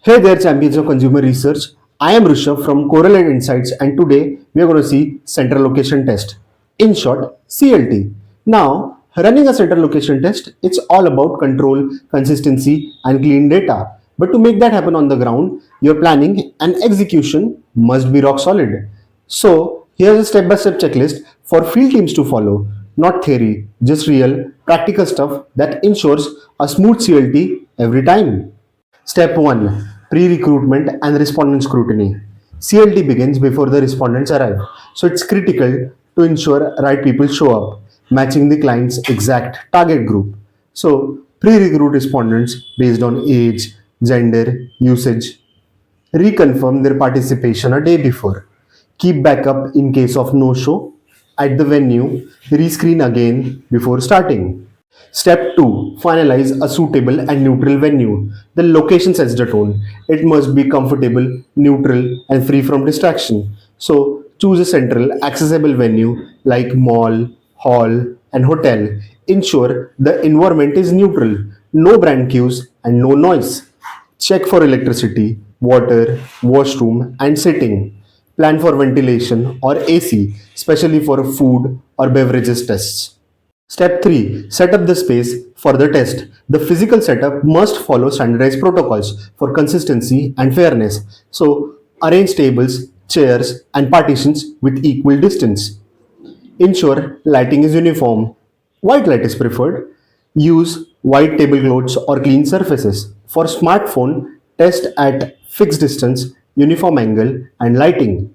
Hey there, champions of consumer research. I am Rishabh from Correlate Insights, and today we are going to see central location test. In short, CLT. Now, running a central location test, it's all about control, consistency, and clean data. But to make that happen on the ground, your planning and execution must be rock solid. So, here's a step-by-step checklist for field teams to follow. Not theory, just real, practical stuff that ensures a smooth CLT every time. Step 1, Pre-recruitment and respondent scrutiny. CLT begins before the respondents arrive, so it's critical to ensure right people show up, matching the client's exact target group. So, pre-recruit respondents based on age, gender, usage, reconfirm their participation a day before, keep backup in case of no-show at the venue, rescreen again before starting. Step 2, Finalize a suitable and neutral venue. The location sets the tone. It must be comfortable, neutral, and free from distraction. So, choose a central, accessible venue like mall, hall, and hotel. Ensure the environment is neutral, no brand cues, and no noise. Check for electricity, water, washroom, and sitting. Plan for ventilation or AC, especially for food or beverages tests. Step 3, Set up the space for the test. The physical setup must follow standardized protocols for consistency and fairness. So, arrange tables, chairs, and partitions with equal distance. Ensure lighting is uniform. White light is preferred. Use white tablecloths or clean surfaces. For smartphone, test at fixed distance, uniform angle, and lighting.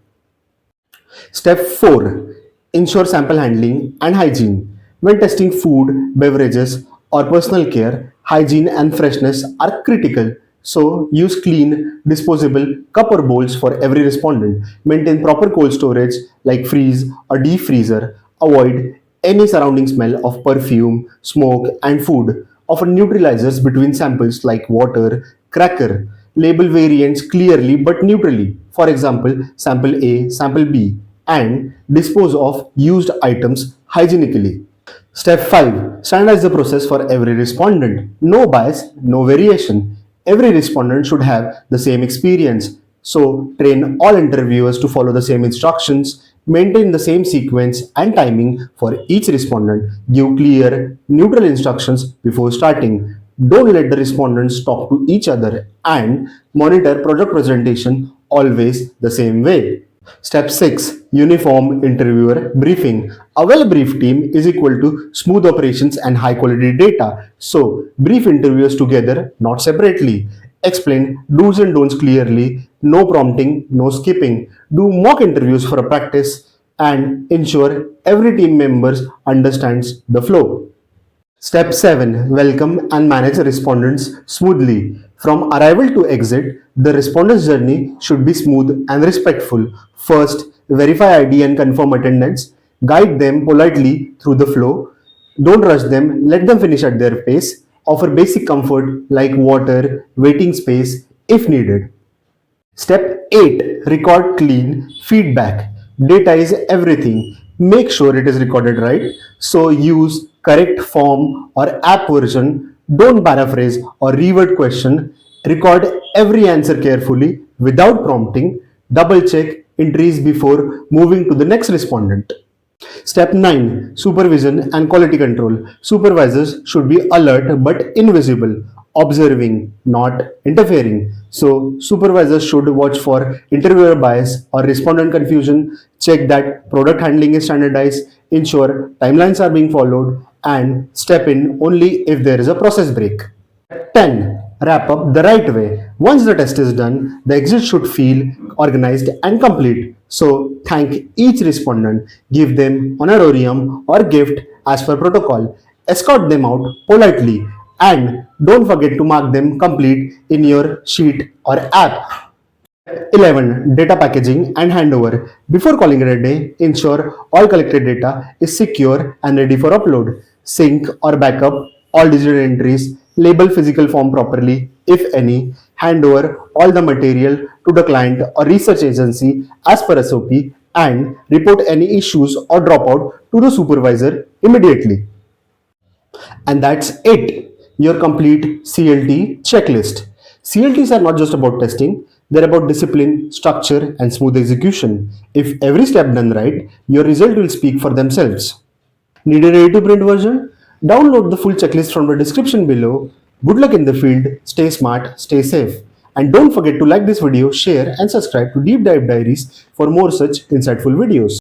Step 4, Ensure sample handling and hygiene. When testing food, beverages, or personal care, hygiene and freshness are critical. So, use clean, disposable cup or bowls for every respondent. Maintain proper cold storage like freeze or deep freezer. Avoid any surrounding smell of perfume, smoke, and food. Offer neutralizers between samples like water, cracker. Label variants clearly but neutrally. For example, sample A, sample B, and dispose of used items hygienically. Step 5, Standardize the process for every respondent. No bias, no variation. Every respondent should have the same experience. So, train all interviewers to follow the same instructions, maintain the same sequence and timing for each respondent, give clear, neutral instructions before starting. Don't let the respondents talk to each other, and monitor project presentation always the same way. Step 6, Uniform interviewer briefing. A well briefed team is equal to smooth operations and high quality data. So, brief interviewers together, not separately. Explain do's and don'ts clearly, no prompting, no skipping. Do mock interviews for a practice, and ensure every team member understands the flow. Step 7, Welcome and manage respondents smoothly. From arrival to exit, the respondent's journey should be smooth and respectful. First, verify ID and confirm attendance. Guide them politely through the flow. Don't rush them, let them finish at their pace. Offer basic comfort like water, waiting space if needed. Step 8, Record clean feedback. Data is everything. Make sure it is recorded right. So use correct form or app version. Don't paraphrase or reword question. Record every answer carefully without prompting. Double check entries before moving to the next respondent. Step 9, Supervision and quality control. Supervisors should be alert but invisible, observing, not interfering. So, supervisors should watch for interviewer bias or respondent confusion, check that product handling is standardized, ensure timelines are being followed, and step in only if there is a process break. 10. Wrap up the right way. Once the test is done, the exit should feel organized and complete. So, thank each respondent, give them honorarium or gift as per protocol, escort them out politely, and don't forget to mark them complete in your sheet or app. 11. Data packaging and handover. Before calling it a day, ensure all collected data is secure and ready for upload. Sync or backup all digital entries, label physical form properly, if any, hand over all the material to the client or research agency as per SOP, and report any issues or dropout to the supervisor immediately. And that's it, your complete CLT checklist. CLTs are not just about testing, they're about discipline, structure, and smooth execution. If every step done right, your result will speak for themselves. Need a ready to print version? Download the full checklist from the description below. Good luck in the field, stay smart, stay safe. And don't forget to like this video, share, and subscribe to Deep Dive Diaries for more such insightful videos.